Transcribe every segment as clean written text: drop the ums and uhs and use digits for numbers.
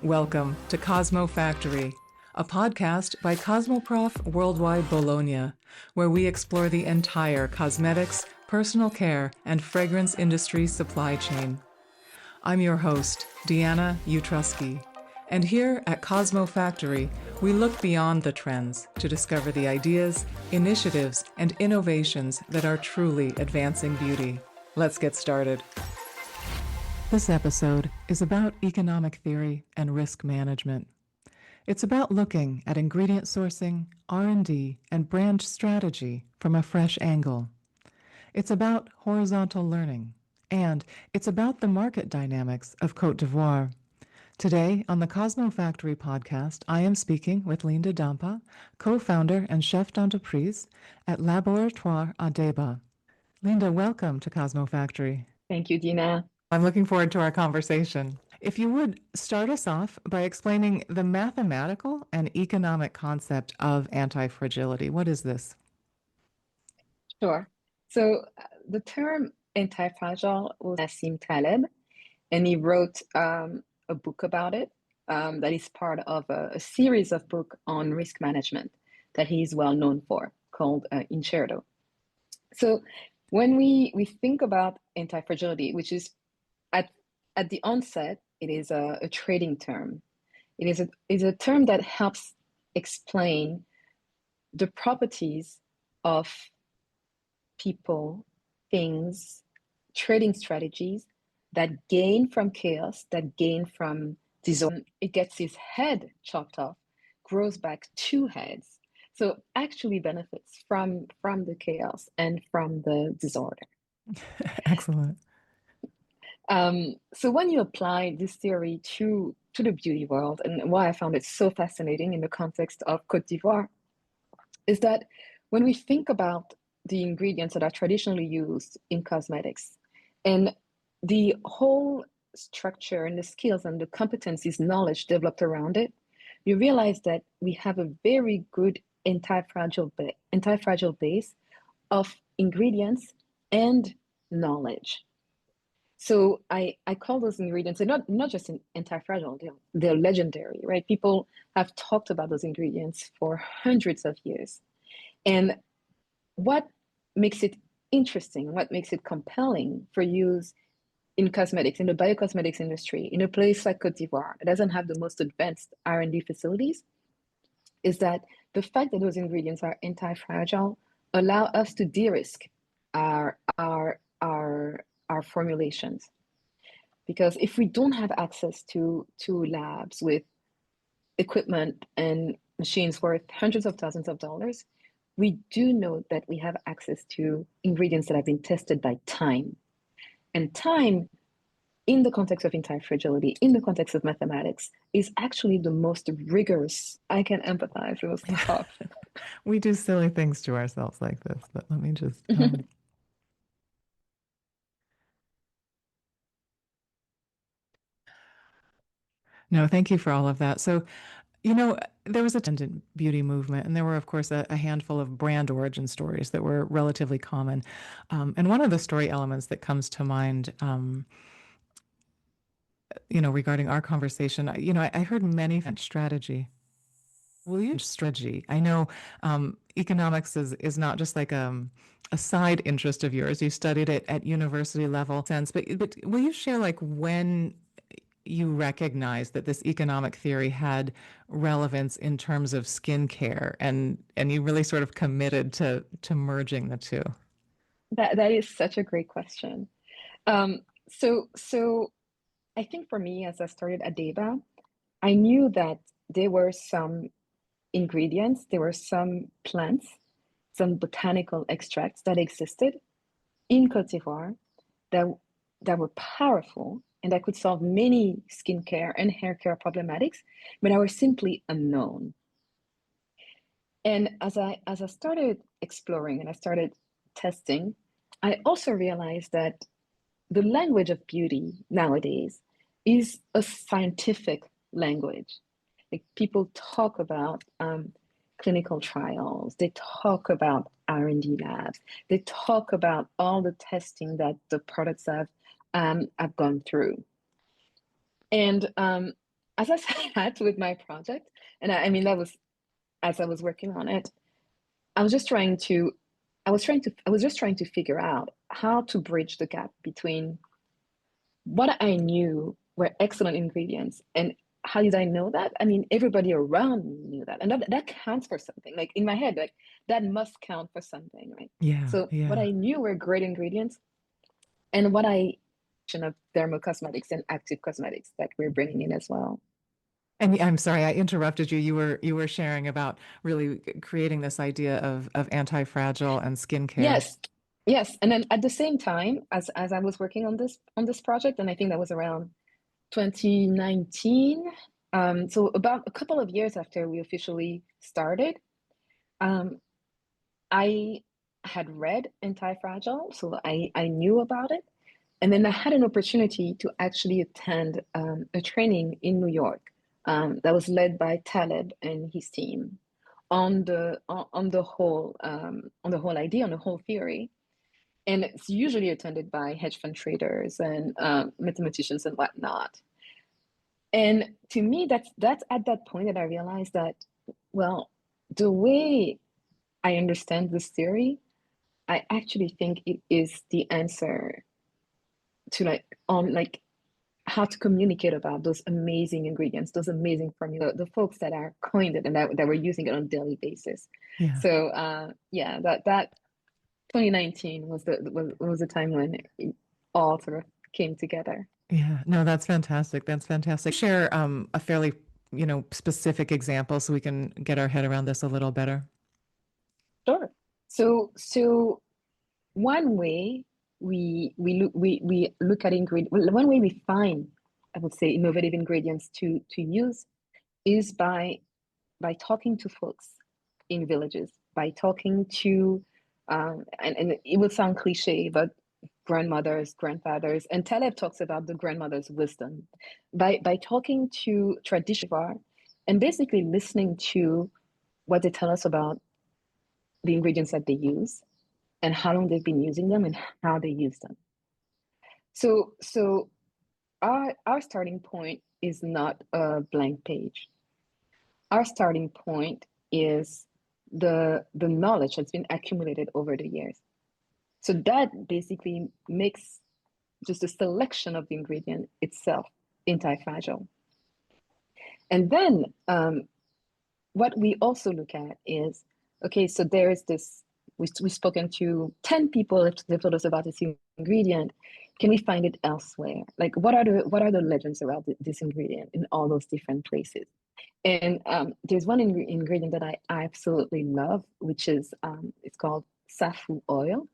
Welcome to CosmoFactory, a podcast by Cosmoprof Worldwide Bologna, where we explore the entire cosmetics, personal care, and fragrance industry supply chain. I'm your host, Deanna Utrusky, and here at CosmoFactory, we look beyond the trends to discover the ideas, initiatives, and innovations that are truly advancing beauty. Let's get started. This episode is about economic theory and risk management. It's about looking at ingredient sourcing, R&D, and brand strategy from a fresh angle. It's about horizontal learning, and it's about the market dynamics of Côte d'Ivoire. Today, on the CosmoFactory podcast, I am speaking with Linda Dempah, co-founder and chef d'entreprise at Laboratoires Adeba. Linda, welcome to CosmoFactory. Thank you, Dina. I'm looking forward to our conversation. If you would start us off by explaining the mathematical and economic concept of antifragility. What is this? Sure. So the term antifragile was Nassim Taleb, and he wrote a book about it that is part of a series of books on risk management that he is well known for, called Incerto. So when we think about antifragility, which is at the onset, it is a trading term. It is a term that helps explain the properties of people, things, trading strategies that gain from chaos, that gain from disorder. It gets its head chopped off, grows back two heads. So actually benefits from the chaos and from the disorder. Excellent. So when you apply this theory to the beauty world, and why I found it so fascinating in the context of Côte d'Ivoire, is that when we think about the ingredients that are traditionally used in cosmetics and the whole structure and the skills and the competencies, knowledge developed around it, you realize that we have a very good anti-fragile base of ingredients and knowledge. So I call those ingredients, and not just anti-fragile, they're legendary, right? People have talked about those ingredients for hundreds of years. And what makes it interesting, what makes it compelling for use in cosmetics, in the biocosmetics industry, in a place like Côte d'Ivoire, it doesn't have the most advanced R&D facilities, is that the fact that those ingredients are anti-fragile allow us to de-risk our formulations. Because if we don't have access to labs with equipment and machines worth hundreds of thousands of dollars, we do know that we have access to ingredients that have been tested by time. And time, in the context of anti-fragility, in the context of mathematics, is actually the most rigorous. I can empathize. It was tough. We do silly things to ourselves like this, but let me just... No, thank you for all of that. So, there was a tendent beauty movement, and there were, of course, a handful of brand origin stories that were relatively common. And one of the story elements that comes to mind, regarding our conversation, I heard many strategy. Will you strategy? I know economics is not just like a side interest of yours. You studied it at university level sense, but will you share like when you recognize that this economic theory had relevance in terms of skincare, and you really sort of committed to merging the two? That is such a great question. So I think for me, as I started Adeba, I knew that there were some ingredients, there were some plants, some botanical extracts that existed in Côte d'Ivoire that were powerful and that could solve many skincare and hair care problematics, but that were simply unknown. And as I started exploring and I started testing, I also realized that the language of beauty nowadays is a scientific language. Like people talk about clinical trials, they talk about R&D labs, they talk about all the testing that the products have gone through. And as I sat with my project, and I mean, that was as I was working on it, I was just trying to, I was just trying to figure out how to bridge the gap between what I knew were excellent ingredients and how did I know that? I mean, everybody around me knew that, and that counts for something. Like in my head, like that must count for something, right? Yeah, So what yeah. I knew were great ingredients, and what I of dermocosmetics and active cosmetics that we're bringing in as well. And I'm sorry, I interrupted you. You were sharing about really creating this idea of anti-fragile and skincare. Yes, yes. And then at the same time, as I was working on this project, and I think that was around 2019. So about a couple of years after we officially started, um, I had read Antifragile, so I knew about it. And then I had an opportunity to actually attend a training in New York that was led by Taleb and his team on the whole idea, on the whole theory. And it's usually attended by hedge fund traders and mathematicians and whatnot. And to me, that's at that point that I realized that, well, the way I understand this theory, I actually think it is the answer to like how to communicate about those amazing ingredients, those amazing formula, the folks that are coined it and that were using it on a daily basis. Yeah. So yeah, that 2019 was the time when it all sort of came together. Yeah. No, that's fantastic. That's fantastic. Share a fairly, specific example so we can get our head around this a little better. Sure. So one way we look at ingredient, one way we find, I would say, innovative ingredients to use is by talking to folks in villages, by talking to and it will sound cliche, but grandmothers, grandfathers, and Taleb talks about the grandmother's wisdom. By talking to traditional and basically listening to what they tell us about the ingredients that they use and how long they've been using them and how they use them. So our starting point is not a blank page. Our starting point is the knowledge that's been accumulated over the years. So that basically makes just the selection of the ingredient itself anti-fragile. And then what we also look at is, okay, so there is this, we've spoken to 10 people, if they've told us about this ingredient. Can we find it elsewhere? Like, what are the legends around this ingredient in all those different places? And there's one ingredient that I absolutely love, which is it's called saffron oil.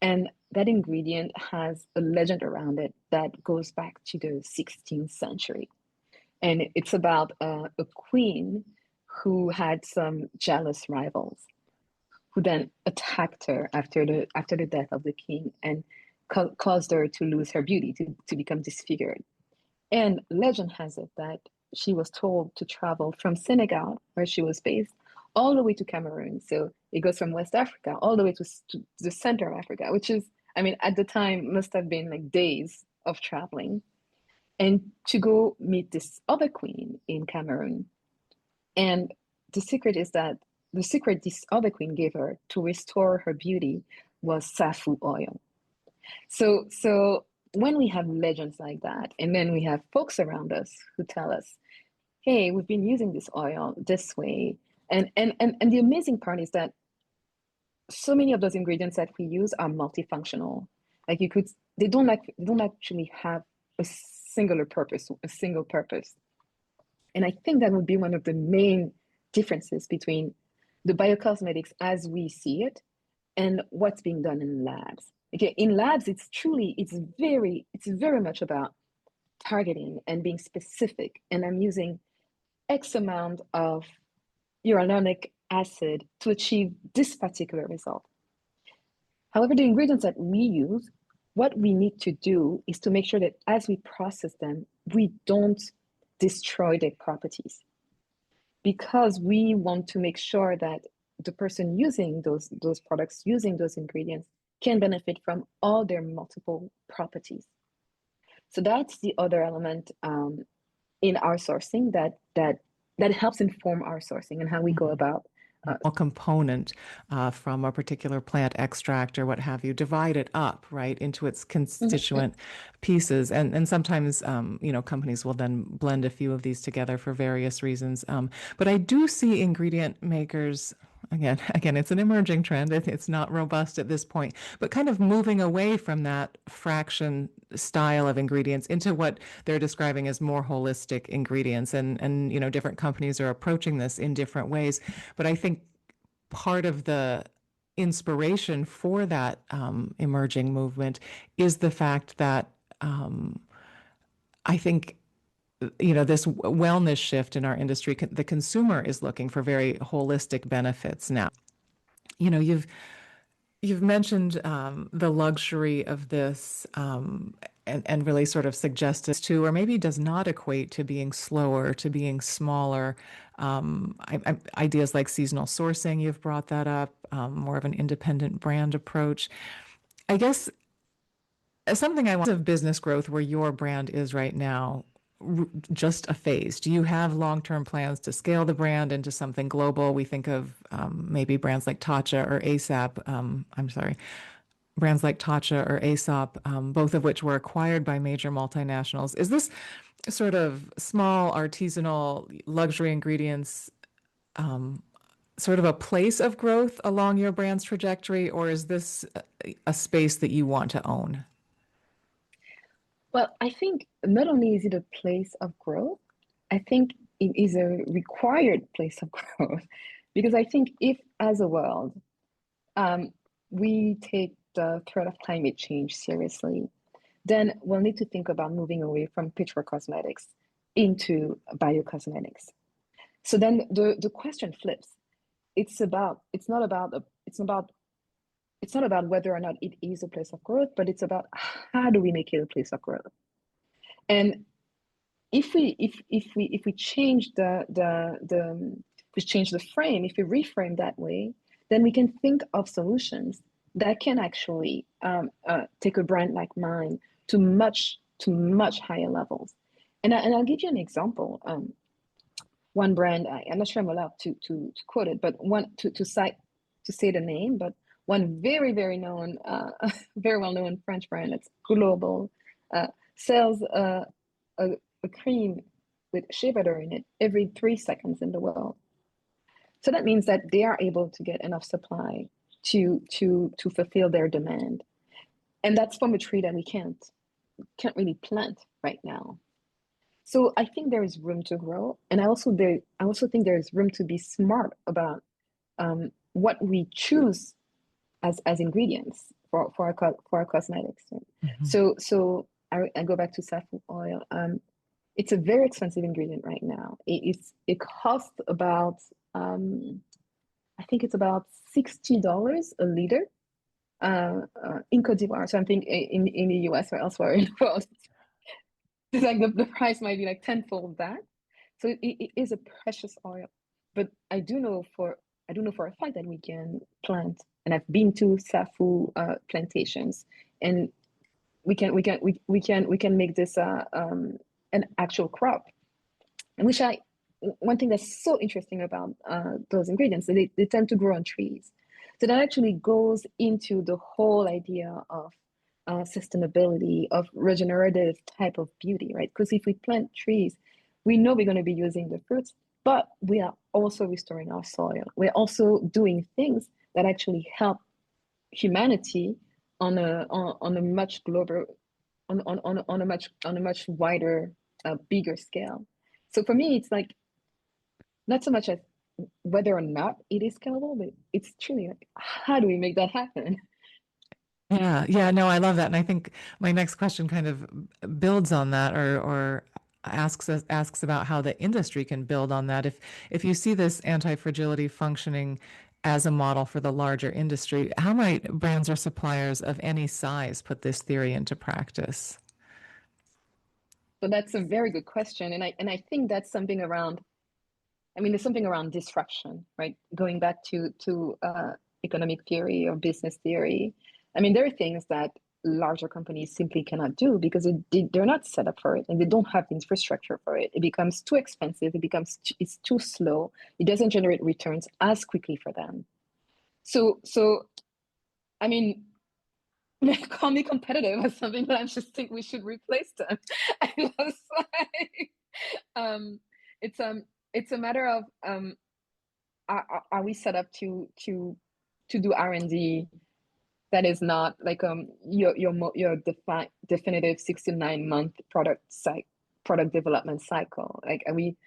And that ingredient has a legend around it that goes back to the 16th century. And it's about a queen who had some jealous rivals who then attacked her after the death of the king and caused her to lose her beauty, to become disfigured. And legend has it that she was told to travel from Senegal, where she was based, all the way to Cameroon. So it goes from West Africa all the way to the center of Africa, which is, I mean, at the time must have been like days of traveling, and to go meet this other queen in Cameroon. And the secret is that the secret this other queen gave her to restore her beauty was saffron oil. So when we have legends like that, and then we have folks around us who tell us, hey, we've been using this oil this way. And the amazing part is that so many of those ingredients that we use are multifunctional. Like they don't actually have a singular purpose, a single purpose. And I think that would be one of the main differences between the biocosmetics as we see it and what's being done in labs. Okay, in labs, it's very much about targeting and being specific. And I'm using X amount of hyaluronic acid to achieve this particular result. However, the ingredients that we use, what we need to do is to make sure that as we process them, we don't destroy their properties, because we want to make sure that the person using those products, using those ingredients, can benefit from all their multiple properties. So that's the other element in our sourcing that helps inform our sourcing and how we go about. A component from a particular plant extract or what have you, divide it up, right, into its constituent pieces. And sometimes, companies will then blend a few of these together for various reasons. But I do see ingredient makers. Again, it's an emerging trend. It's not robust at this point, but kind of moving away from that fraction style of ingredients into what they're describing as more holistic ingredients. And different companies are approaching this in different ways. But I think part of the inspiration for that emerging movement is the fact that I think this wellness shift in our industry, the consumer is looking for very holistic benefits now. You've mentioned the luxury of this, and really sort of suggested to, or maybe does not equate to being slower, to being smaller. Ideas like seasonal sourcing, you've brought that up, more of an independent brand approach. I guess something I want of business growth where your brand is right now, just a phase. Do you have long-term plans to scale the brand into something global? We think of maybe brands like Tatcha or ASAP. Brands like Tatcha or Aesop, both of which were acquired by major multinationals. Is this sort of small artisanal luxury ingredients sort of a place of growth along your brand's trajectory, or is this a space that you want to own? Well, I think not only is it a place of growth, I think it is a required place of growth because I think if, as a world, we take the threat of climate change seriously, then we'll need to think about moving away from petrocosmetics into biocosmetics. So then the question flips. It's not about whether or not it is a place of growth, but it's about how do we make it a place of growth. And if we change we change the frame, if we reframe that way, then we can think of solutions that can actually take a brand like mine to much higher levels. And I'll give you an example. One brand, I'm not sure I'm allowed to quote it, but one to say the name, but one very known, very well known French brand that's global, sells a cream with shea butter in it every 3 seconds in the world. So that means that they are able to get enough supply to fulfill their demand, and that's from a tree that we can't really plant right now. So I think there is room to grow, and I also think there is room to be smart about what we choose as ingredients for our cosmetics. Mm-hmm. So I go back to saffron oil. It's a very expensive ingredient right now. It costs about I think it's about $60 a liter in Côte d'Ivoire. So I'm thinking in the US or elsewhere in the world, it's like the price might be like tenfold that. So it is a precious oil. But I do know for a fact that we can plant, and I've been to saffron plantations, and we can make this an actual crop. And one thing that's so interesting about those ingredients, they tend to grow on trees. So that actually goes into the whole idea of sustainability, of regenerative type of beauty, right? Because if we plant trees, we know we're going to be using the fruits, but we are also restoring our soil. We're also doing things that actually help humanity on a much global, on a much wider, bigger scale. So for me, it's like not so much as whether or not it is scalable, but it's truly like, how do we make that happen? Yeah, no, I love that. And I think my next question kind of builds on that, or asks about how the industry can build on that. If you see this anti-fragility functioning as a model for the larger industry, how might brands or suppliers of any size put this theory into practice? So that's a very good question. And I think that's something around, there's something around disruption, right? Going back to economic theory or business theory. There are things that larger companies simply cannot do because they're not set up for it and they don't have the infrastructure for it. It becomes too expensive. It's too slow. It doesn't generate returns as quickly for them. So I mean, call me competitive or something, but I just think we should replace them. I was like, it's it's a matter of are we set up to do R&D that is not like your definitive 6 to 9 month product development cycle? Like are we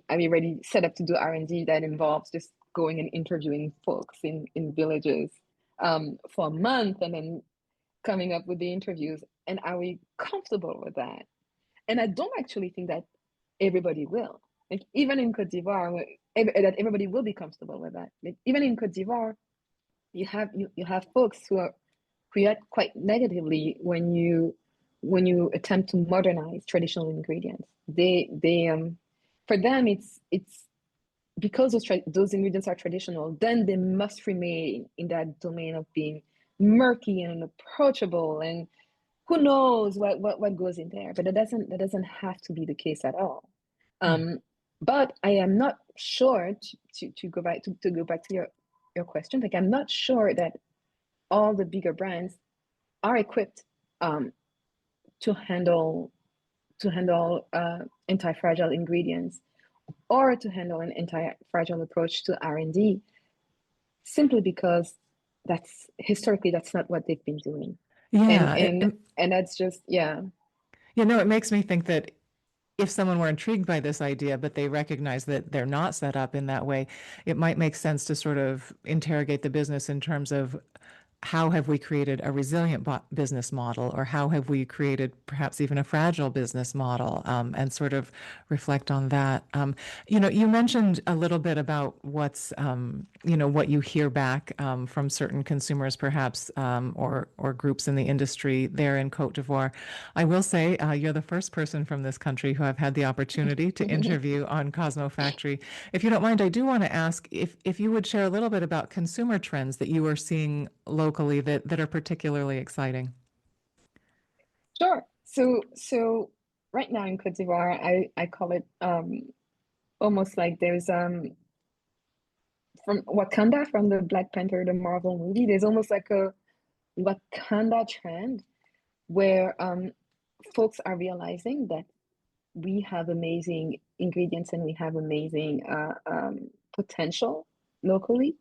ready set up to do R&D that involves just going and interviewing folks in villages for a month and then coming up with the interviews, and are we comfortable with that? And I don't actually think that everybody will. Like even in Côte d'Ivoire, that everybody will be comfortable with that. Like even in Côte d'Ivoire, you have folks who react quite negatively when you attempt to modernize traditional ingredients. They for them it's because those ingredients are traditional, then they must remain in that domain of being murky and unapproachable, and who knows what goes in there. But that doesn't have to be the case at all. But I am not sure to go back to your question. Like I'm not sure that all the bigger brands are equipped to handle anti-fragile ingredients or to handle an anti-fragile approach to R&D, simply because historically that's not what they've been doing. Yeah. And that's just, yeah. It makes me think that if someone were intrigued by this idea, but they recognize that they're not set up in that way, it might make sense to sort of interrogate the business in terms of how have we created a resilient business model, or how have we created perhaps even a fragile business model, and sort of reflect on that. You mentioned a little bit about what's, what you hear back from certain consumers, perhaps, or groups in the industry there in Côte d'Ivoire. I will say you're the first person from this country who I've had the opportunity to interview on CosmoFactory. If you don't mind, I do want to ask if you would share a little bit about consumer trends that you are seeing locally that are particularly exciting. Sure. So right now in Côte d'Ivoire, I call it almost like there's from Wakanda, from the Black Panther, the Marvel movie, there's almost like a Wakanda trend where folks are realizing that we have amazing ingredients and we have amazing potential locally.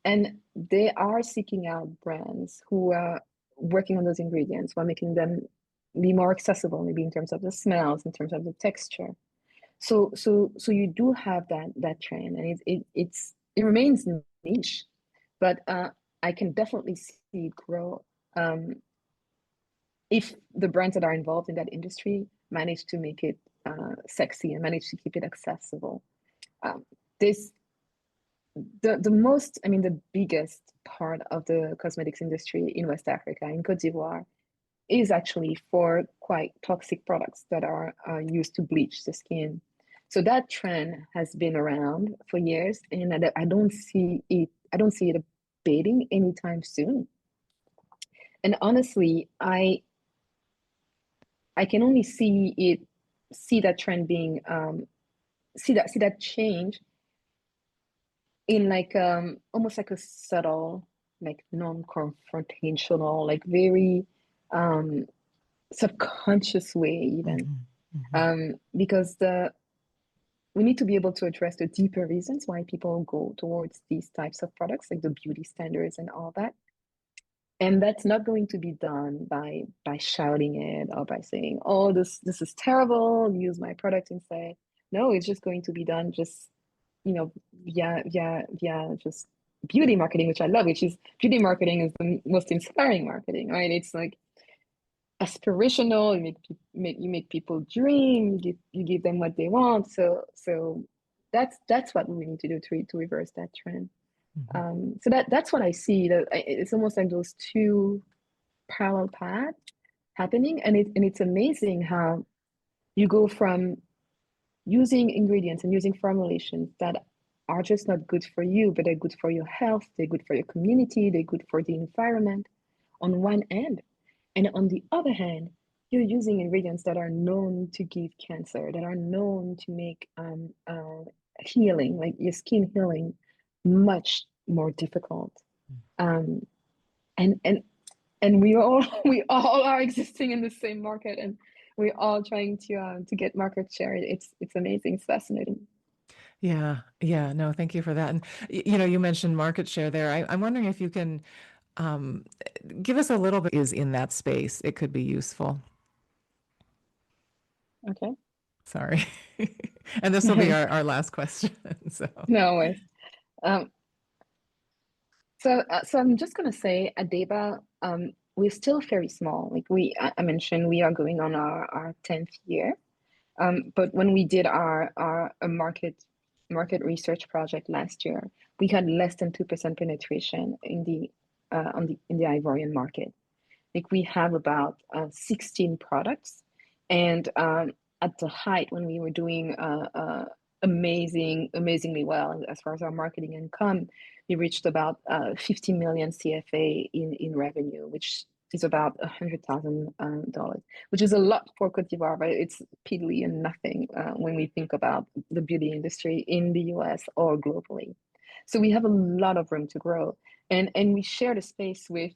And they are seeking out brands who are working on those ingredients while making them be more accessible, maybe in terms of the smells, in terms of the texture. So you do have that trend, and it remains niche, but I can definitely see it grow if the brands that are involved in that industry manage to make it sexy and manage to keep it accessible. This the biggest part of the cosmetics industry in West Africa, in Côte d'Ivoire, is actually for quite toxic products that are used to bleach the skin. So that trend has been around for years, and I don't see it abating anytime soon. And honestly, I can only see that trend being see that change in like almost like a subtle, like non-confrontational, like very subconscious way even. Because we need to be able to address the deeper reasons why people go towards these types of products, like the beauty standards and all that. And that's not going to be done by shouting it or by saying, oh, this is terrible, use my product instead. No, it's just going to be done just, via just beauty marketing, which I love, which is beauty marketing is the most inspiring marketing, right? It's like aspirational. You make people dream. You give them what they want. So that's what we need to do to reverse that trend. So that's what I see. That it's almost like those two parallel paths happening, and it's amazing how you go from using ingredients and using formulations that are just not good for you, but they're good for your health, they're good for your community, they're good for the environment on one end. And on the other hand, you're using ingredients that are known to give cancer, that are known to make healing, like your skin healing, much more difficult. Um, and and and we all we all are existing in the same market, and we're all trying to get market share. It's amazing. It's fascinating. Yeah, yeah, no, thank you for that. And you mentioned market share there. I'm wondering if you can um, give us a little bit is in that space. It could be useful. Okay. Sorry. And this will be our last question. So, No worries. Um, so I'm just gonna say, Adeba, we're still very small. Like I mentioned, we are going on our 10th year. But when we did our market research project last year, we had less than 2% penetration in the Ivorian market. Like we have about 16 products, and at the height when we were doing amazingly well as far as our marketing income, we reached about 50 million CFA in revenue, which is about $100,000, which is a lot for Cote d'Ivoire, but it's piddly and nothing when we think about the beauty industry in the US or globally. So we have a lot of room to grow, and we share the space with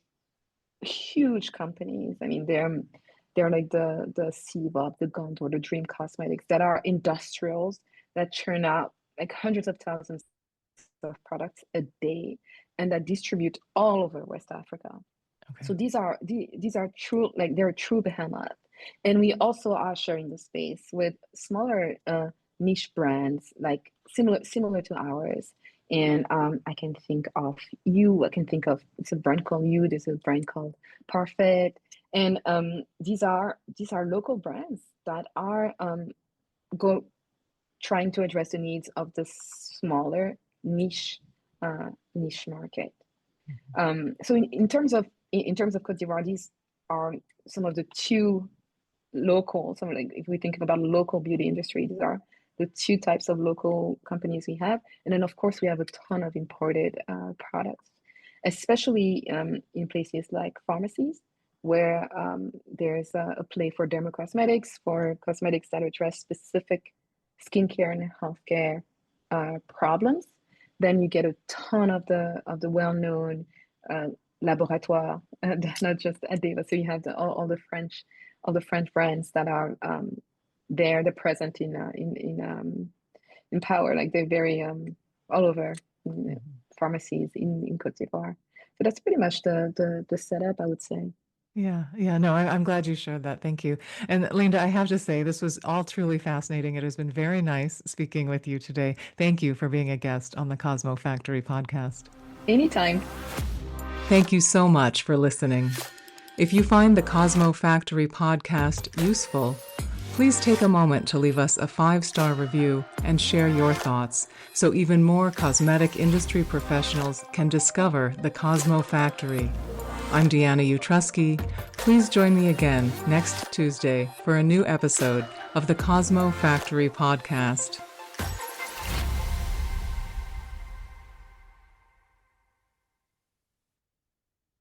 huge companies. I mean, they're like the CBOB, the Gond, or the Dream Cosmetics that are industrials that churn out like hundreds of thousands of products a day and that distribute all over West Africa. okay. So these are true, like they're true behemoth. And we also are sharing the space with smaller niche brands like similar to ours. And I can think of I can think of, it's a brand called You, there's a brand called Parfait. And these are local brands that are go trying to address the needs of the smaller niche market. So in terms of Cote d'Ivoire, these are some of the two some like if we think about local beauty industry, these are the two types of local companies we have, and then of course we have a ton of imported products, especially in places like pharmacies, where there's a play for dermocosmetics, for cosmetics that address specific skincare and healthcare problems. Then you get a ton of the well-known Laboratoires, not just Adeba. So you have all the French brands that are there. They're present in power, like they're very all over pharmacies in Côte d'Ivoire. So that's pretty much the setup, I would say. Yeah, yeah, no, I'm glad you shared that. Thank you. And Linda, I have to say, this was all truly fascinating. It has been very nice speaking with you today. Thank you for being a guest on the CosmoFactory podcast. Anytime. Thank you so much for listening. If you find the CosmoFactory podcast useful, please take a moment to leave us a 5-star review and share your thoughts so even more cosmetic industry professionals can discover the CosmoFactory. I'm Deanna Utrusky. Please join me again next Tuesday for a new episode of the CosmoFactory podcast.